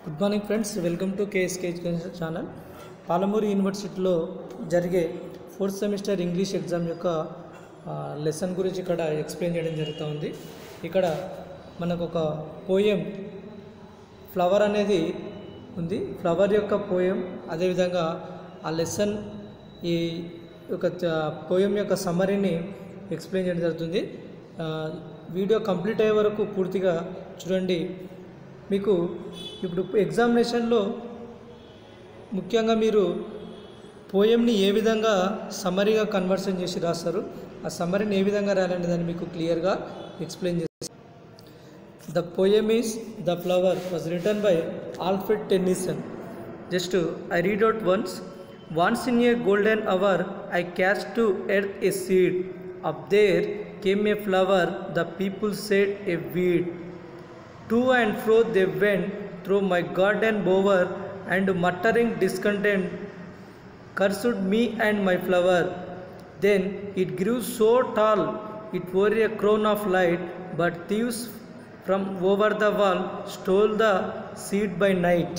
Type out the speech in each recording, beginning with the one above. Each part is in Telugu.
Good morning friends, welcome to KSK education channel. Palamuru యూనివర్సిటీలో జరిగే 4th సెమిస్టర్ ఇంగ్లీష్ ఎగ్జామ్ యొక్క లెసన్ గురించి ఇక్కడ ఎక్స్ప్లెయిన్ చేయడం జరుగుతూ ఉంది. ఇక్కడ మనకు ఒక పోయం ఫ్లవర్ అనేది ఉంది. ఫ్లవర్ యొక్క పోయం, అదేవిధంగా ఆ లెసన్ ఈ యొక్క పోయం యొక్క సమ్మరీని ఎక్స్ప్లెయిన్ చేయడం జరుగుతుంది. వీడియో కంప్లీట్ అయ్యే వరకు పూర్తిగా చూడండి. మీకు ఇప్పుడు ఎగ్జామినేషన్లో ముఖ్యంగా మీరు పోయంని ఏ విధంగా సమ్మరీగా కన్వర్షన్ చేసి రాస్తారు, ఆ సమ్మరీని ఏ విధంగా రాయాలనే దాన్ని మీకు క్లియర్గా ఎక్స్ప్లెయిన్ చేస్తారు. The poem is the flower vase written by Alfred Tennyson. Just I read out once. Once in a golden hour I cast to earth a seed. Up there came a flower, the people said a weed. To and fro they went through my garden bower, and muttering discontent cursed me and my flower. Then it grew so tall, it wore a crown of light, but thieves from over the wall stole the seed by night.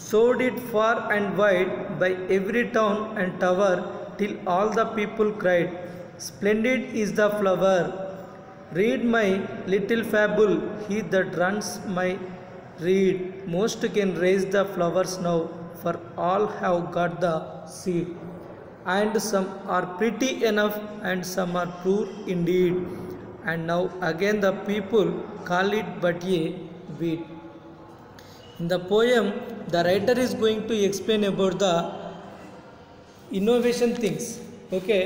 Sowed it far and wide by every town and tower, till all the people cried, "Splendid is the flower! Read my little fable, he that runs my reed. Most can raise the flowers now, for all have got the seed. And some are pretty enough, and some are poor indeed. And now again the people call it but a weed." In the poem, the writer is going to explain about the innovation things. Okay,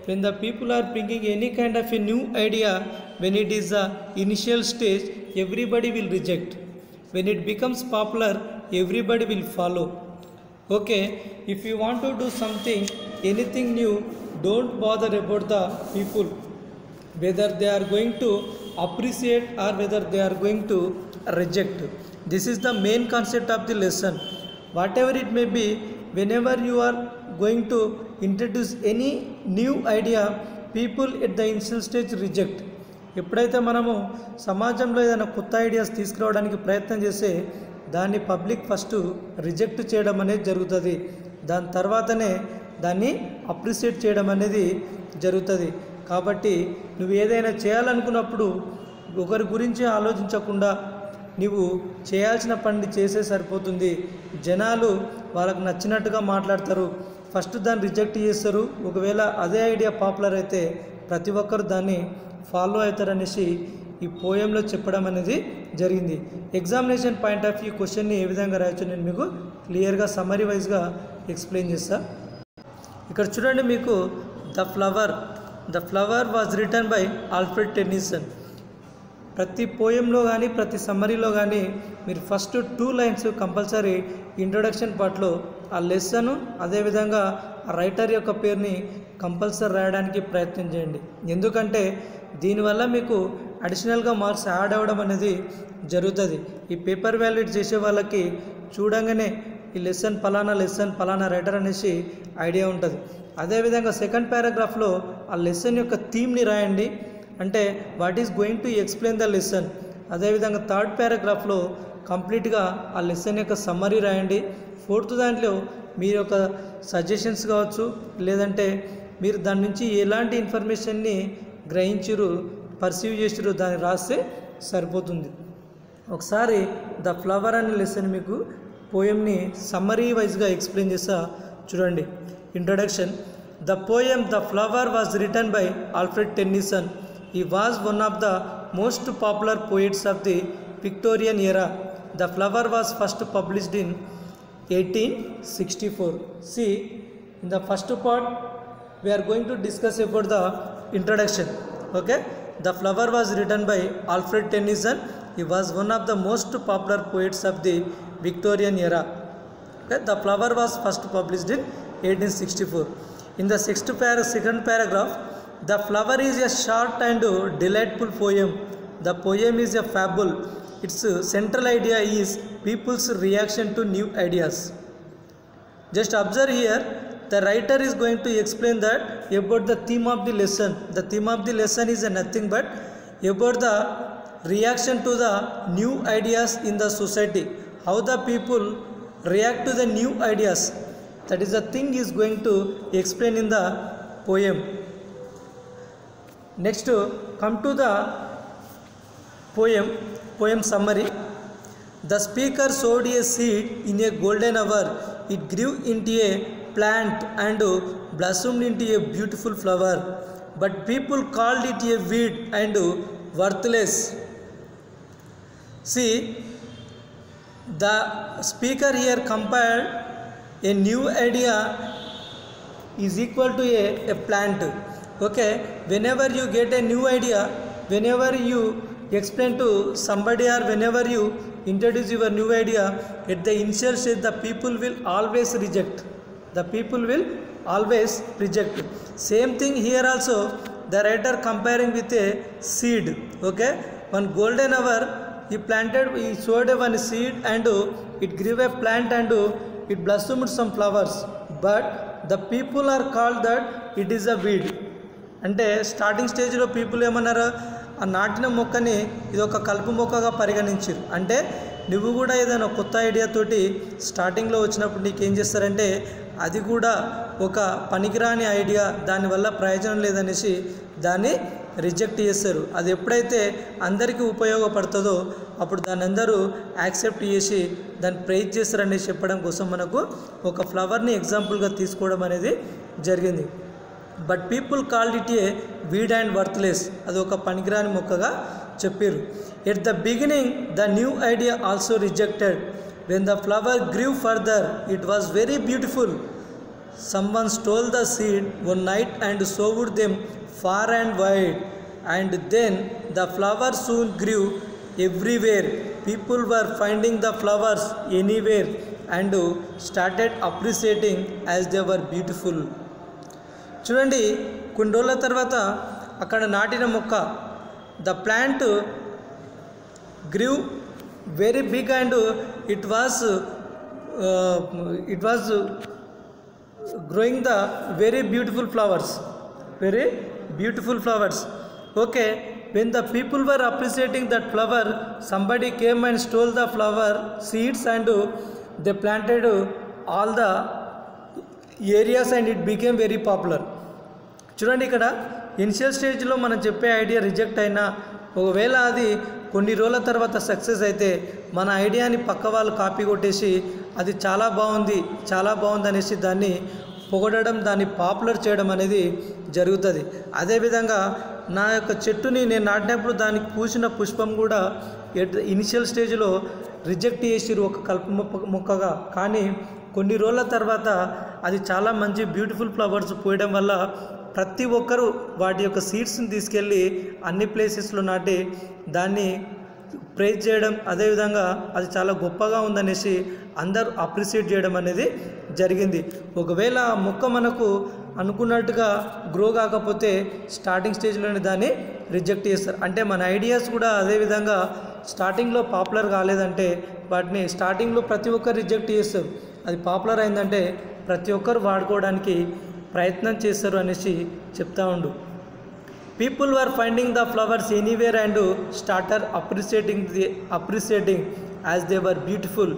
when the people are bringing any kind of a new idea, when it is the initial stage, everybody will reject. When it becomes popular, everybody will follow. Okay, if you want to do something, anything new, don't bother about the people, whether they are going to appreciate or whether they are going to reject. This is the main concept of the lesson. Whatever it may be, whenever you are going to introduce any new idea, people at the initial stage reject. ఎప్పుడైతే మనము సమాజంలో ఏదైనా కొత్త ఐడియాస్ తీసుకురావడానికి ప్రయత్నం చేస్తే దాన్ని పబ్లిక్ ఫస్ట్ రిజెక్ట్ చేయడం అనేది జరుగుతుంది. దాని తర్వాతనే దాన్ని అప్రిషియేట్ చేయడం అనేది జరుగుతుంది. కాబట్టి నువ్వు ఏదైనా చేయాలనుకున్నప్పుడు ఒకరి గురించి ఆలోచించకుండా నువ్వు చేయాల్సిన పని చేసే సరిపోతుంది. జనాలు వాళ్ళకు నచ్చినట్టుగా మాట్లాడతారు, ఫస్ట్ దాన్ని రిజెక్ట్ చేస్తారు. ఒకవేళ అదే ఐడియా పాపులర్ అయితే ప్రతి ఒక్కరు దాన్ని ఫాలో అవుతారనేసి ఈ పోయంలో చెప్పడం అనేది జరిగింది. ఎగ్జామినేషన్ పాయింట్ ఆఫ్ వ్యూ క్వశ్చన్ని ఏ విధంగా రాయొచ్చు నేను మీకు క్లియర్గా సమ్మరీ వైజ్గా ఎక్స్ప్లెయిన్ చేస్తా. ఇక్కడ చూడండి, మీకు the flower vase written by Alfred Tennyson. ప్రతి పోయంలో కానీ ప్రతి సమ్మరీలో కానీ మీరు ఫస్ట్ 2 లైన్స్ కంపల్సరీ ఇంట్రొడక్షన్ పార్ట్లో ఆ లెసను అదేవిధంగా ఆ రైటర్ యొక్క పేరుని కంపల్సరీ రాయడానికి ప్రయత్నం చేయండి. ఎందుకంటే దీనివల్ల మీకు అడిషనల్గా మార్క్స్ యాడ్ అవ్వడం అనేది జరుగుతుంది. ఈ పేపర్ వ్యాలిడ్ చేసే వాళ్ళకి చూడంగానే ఈ లెసన్ పలానా రైటర్ అనేసి ఐడియా ఉంటుంది. అదేవిధంగా సెకండ్ పారాగ్రాఫ్లో ఆ లెసన్ యొక్క థీమ్ని రాయండి, అంటే what is going to explain the lesson. అదేవిధంగా థర్డ్ పారాగ్రాఫ్లో కంప్లీట్గా ఆ లెసన్ యొక్క సమ్మరీ రాయండి. ఫోర్త్ దాంట్లో మీరు యొక్క సజెషన్స్ కావచ్చు, లేదంటే మీరు దాని నుంచి ఎలాంటి ఇన్ఫర్మేషన్ని గ్రహించరు, పర్సీవ్ చేసిరు, దాన్ని రాస్తే సరిపోతుంది. ఒకసారి ద ఫ్లవర్ అనే లెసన్ మీకు పోయంని సమ్మరీ వైజ్గా ఎక్స్ప్లెయిన్ చేస్తా చూడండి. Introduction. The poem the flower vase written by Alfred Tennyson. He was one of the most popular poets of the Victorian era. The flower was first published in 1864. See, in the first part, we are going to discuss about the introduction. Okay, the flower was written by Alfred Tennyson. He was one of the most popular poets of the Victorian era. Okay, the flower was first published in 1864. In the second paragraph, the flower is a short and delightful poem. The poem is a fable. Its central idea is people's reaction to new ideas. Just observe here, the writer is going to explain that about the theme of the lesson. The theme of the lesson is nothing but about the reaction to the new ideas in the society. How the people react to the new ideas. That is the thing is going to explain in the poem. Next, come to the poem summary. The speaker sowed a seed in a golden hour. It grew into a plant and blossomed into a beautiful flower. But people called it a weed and worthless. See, the speaker here compared a new idea is equal to a plant. Okay, whenever you get a new idea, whenever you explain to somebody or whenever you introduce your new idea, at the initial stage the people will always reject. The people will always reject. Same thing here also, the writer comparing with a seed. Okay, one golden hour he sowed one seed and it grew a plant and it blossomed some flowers. But the people are called that it is a weed. అంటే స్టార్టింగ్ స్టేజ్లో పీపుల్ ఏమన్నారు, ఆ నాటిన మొక్కని ఇది ఒక కలుపు మొక్కగా పరిగణించారు. అంటే నువ్వు కూడా ఏదైనా కొత్త ఐడియాతోటి స్టార్టింగ్లో వచ్చినప్పుడు నీకేం చేస్తారంటే అది కూడా ఒక పనికిరాని ఐడియా, దానివల్ల ప్రయోజనం లేదనేసి దాన్ని రిజెక్ట్ చేస్తారు. అది ఎప్పుడైతే అందరికీ ఉపయోగపడుతుందో అప్పుడు దాన్ని అందరూ యాక్సెప్ట్ చేసి దాన్ని ప్రైజ్ చేస్తారనేసి చెప్పడం కోసం మనకు ఒక ఫ్లవర్ని ఎగ్జాంపుల్గా తీసుకోవడం అనేది జరిగింది. But people called it a weed and worthless, అది ఒక పనికిరాని మొక్కగా చెప్పారు. At the beginning the new idea also rejected. When the flower grew further it was very beautiful. Someone stole the seed one night and sowed them far and wide, and then the flowers soon grew everywhere. People were finding the flowers anywhere and started appreciating as they were beautiful. చూడండి, కొన్ని రోజుల తర్వాత అక్కడ నాటిన మొక్క, the plant grew very big and it was growing the very beautiful flowers. Okay, when the people were appreciating that flower, somebody came and stole the flower seeds and they planted all the areas and it became very popular. చూడండి, ఇక్కడ ఇనిషియల్ స్టేజ్లో మనం చెప్పే ఐడియా రిజెక్ట్ అయినా ఒకవేళ అది కొన్ని రోజుల తర్వాత సక్సెస్ అయితే మన ఐడియాని పక్క వాళ్ళు కాపీ కొట్టేసి అది చాలా బాగుంది అనేసి దాన్ని పొగడడం, దాన్ని పాపులర్ చేయడం అనేది జరుగుతుంది. అదేవిధంగా నా యొక్క చెట్టుని నేను నాటినప్పుడు దానికి పూసిన పుష్పం కూడా ఇనిషియల్ స్టేజ్లో రిజెక్ట్ చేసిరు ఒక కలుపు మొక్కగా. కానీ కొన్ని రోజుల తర్వాత అది చాలా మంచి బ్యూటిఫుల్ ఫ్లవర్స్ పోయడం వల్ల ప్రతి ఒక్కరూ వాటి యొక్క సీడ్స్ని తీసుకెళ్ళి అన్ని ప్లేసెస్లో నాటి దాన్ని ప్రైజ్ చేయడం, అదేవిధంగా అది చాలా గొప్పగా ఉందనేసి అందరూ అప్రిషియేట్ చేయడం అనేది జరిగింది. ఒకవేళ ఆ మొక్క మనకు అనుకున్నట్టుగా గ్రో కాకపోతే స్టార్టింగ్ స్టేజ్లోనే దాన్ని రిజెక్ట్ చేస్తారు. అంటే మన ఐడియాస్ కూడా అదేవిధంగా స్టార్టింగ్లో పాపులర్ కాలేదంటే వాటిని స్టార్టింగ్లో ప్రతి ఒక్కరు రిజెక్ట్ చేస్తారు. అది పాపులర్ అయిందంటే ప్రతి ఒక్కరు వాడుకోవడానికి ప్రయత్నం చేస్తారు అనేసి చెప్తా ఉండు. People were finding the flowers anywhere and started appreciating as they were beautiful.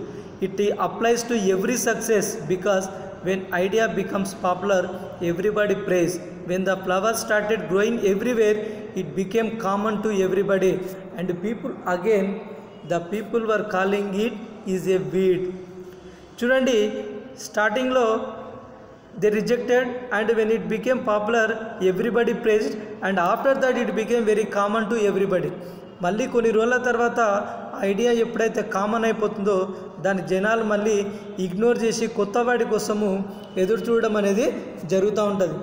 It applies to every success because when idea becomes popular, everybody praise. When the flowers started growing everywhere, it became common to everybody. And the people were calling it is a weed. చూడండి, స్టార్టింగ్లో they rejected and when it became popular everybody praised and after that it became very common to everybody. మళ్ళీ కొన్ని రోజుల తర్వాత ఐడియా ఎప్పుడైతే కామన్ అయిపోతుందో దాని జనాలు మళ్ళీ ఇగ్నోర్ చేసి కొత్త వాడి కోసము ఎదురు చూడడం అనేది జరుగుతూ ఉంటుంది.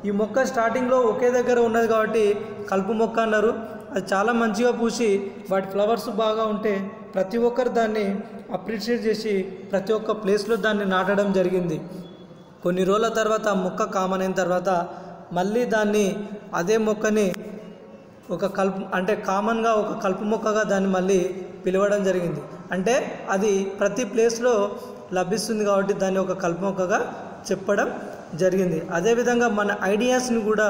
ఈ మొక్క స్టార్టింగ్లో ఒకే దగ్గర ఉన్నది కాబట్టి కలుపు మొక్క అన్నారు. అది చాలా మంచిగా పూసి వాటి ఫ్లవర్స్ బాగా ఉంటే ప్రతి ఒక్కరు దాన్ని అప్రిషియేట్ చేసి ప్రతి ఒక్క ప్లేస్లో దాన్ని నాటడం జరిగింది. కొన్ని రోజుల తర్వాత ఆ మొక్క కామన్ అయిన తర్వాత మళ్ళీ దాన్ని అదే మొక్కని ఒక కామన్గా ఒక కలుపు మొక్కగా దాన్ని మళ్ళీ పిలవడం జరిగింది. అంటే అది ప్రతి ప్లేస్లో లభిస్తుంది కాబట్టి దాన్ని ఒక కలుపు మొక్కగా చెప్పడం జరిగింది. అదేవిధంగా మన ఐడియాస్ని కూడా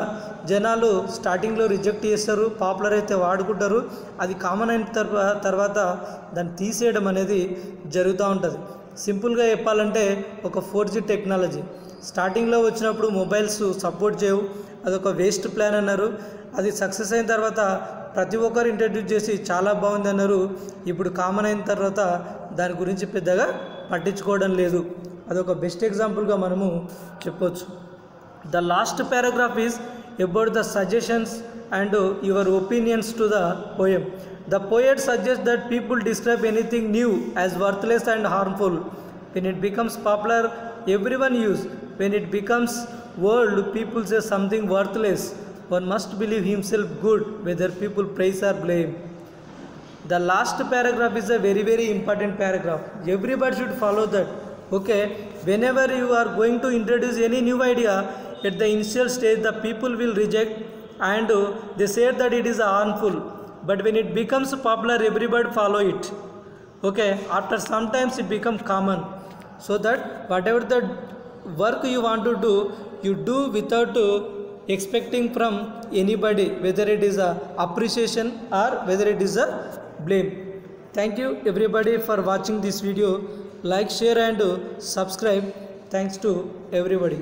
జనాలు స్టార్టింగ్లో రిజెక్ట్ చేస్తారు, పాపులర్ అయితే వాడుకుంటారు, అది కామన్ అయిన తర్వాత దాన్ని తీసేయడం అనేది జరుగుతూ ఉంటుంది. సింపుల్గా చెప్పాలంటే ఒక 4G టెక్నాలజీ స్టార్టింగ్లో వచ్చినప్పుడు మొబైల్స్ సపోర్ట్ చేయవు, అదొక వేస్ట్ ప్లాన్ అన్నారు. అది సక్సెస్ అయిన తర్వాత ప్రతి ఒక్కరు ఇంట్రడ్యూస్ చేసి చాలా బాగుంది అన్నారు. ఇప్పుడు కామన్ అయిన తర్వాత దాని గురించి పెద్దగా పట్టించుకోవడం లేదు. అదొక బెస్ట్ ఎగ్జాంపుల్గా మనము చెప్పొచ్చు. The last paragraph is about the suggestions and your opinions to the poem. The poet suggests that people describe anything new as worthless and harmful. When it becomes popular, everyone use. When it becomes world, people say something worthless. One must believe himself good, whether people praise or blame. The last paragraph is a very, very important paragraph. Everybody should follow that. Okay, whenever you are going to introduce any new idea, at the initial stage, the people will reject and they say that it is harmful. But when it becomes popular, everybody follow it. Okay, after sometimes it becomes common, so that whatever the work you want to do, you do without expecting from anybody, whether it is a appreciation or whether it is a blame. Thank you everybody for watching this video. Like, share and subscribe. Thanks to everybody.